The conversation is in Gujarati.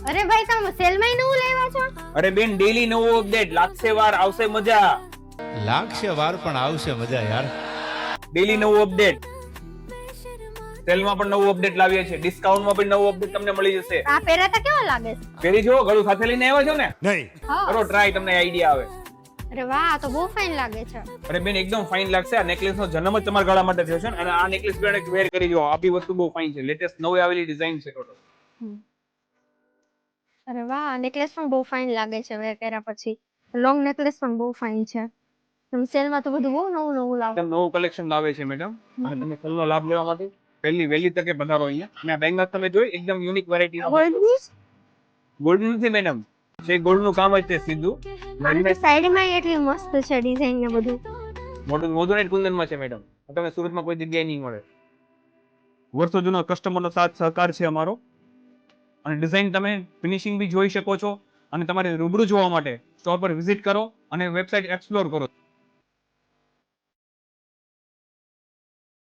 અરે ભાઈ તમે સેલમાં નવું લેવા છો? અરે બેન ડેલી નવો અપડેટ, લાગશે વાર આવશે મજા. લાગશે વાર પણ આવશે મજા યાર. ડેલી નવું અપડેટ, સેલમાં પણ નવું અપડેટ લાવીએ છીએ, ડિસ્કાઉન્ટમાં પણ નવું અપડેટ તમને મળી જશે. આ પહેરાતા કેવો લાગે છે? પહેરી જો, ગળું સાથે લઈને આવ્યા છો ને? નહીં. હા. કરો ટ્રાય, તમને આઈડિયા આવે. અરે વાહ, આ તો બહુ ફાઇન લાગે છે. અરે બેન એકદમ ફાઇન લાગશે. આ નેકલેસ નો જન્મ જ તમારા ગળા માટે થયો છે અને આ નેકલેસ બેન વેર કરી જો. આ બી વસ્તુ બહુ ફાઇન છે, લેટેસ્ટ નવી આવેલી ડિઝાઇન છે ટોટલ. અરે વાહ, નેકલેસ પણ બહુ ફાઇન લાગે છે વેર કર્યા પછી. લોંગ નેકલેસ પણ બહુ ફાઇન છે. તમે સેલમાં તો બધું બહુ નવું નવું લાવો. એકદમ નવું કલેક્શન લાવે છે મેડમ, અને તમે સેલનો લાભ લેવા માટે વહેલી તકે પધારો અહીંયા. અને આ બેંગલ્સ તમે જોઈ એકદમ યુનિક વેરાયટી ગોલ્ડ નથી મેડમ, છે ગોલ્ડ નું કામ જ છે સીધું. સાઈડમાં એટલી મસ્ત છે ડિઝાઇન ને બધું. મોઝોનેટ કુંદનમાં છે મેડમ, તમે સુરતમાં કોઈ જગ્યાએ નહીં મળે. વર્ષો જૂનો કસ્ટમરનો સાથ સહકાર છે અમારો, અને ડિઝાઇન તમે ફિનિશિંગ બી જોઈ શકો છો. અને તમારે રૂબરૂ જોવા માટે સ્ટોર પર વિઝિટ કરો અને વેબસાઇટ એક્સપ્લોર કરો.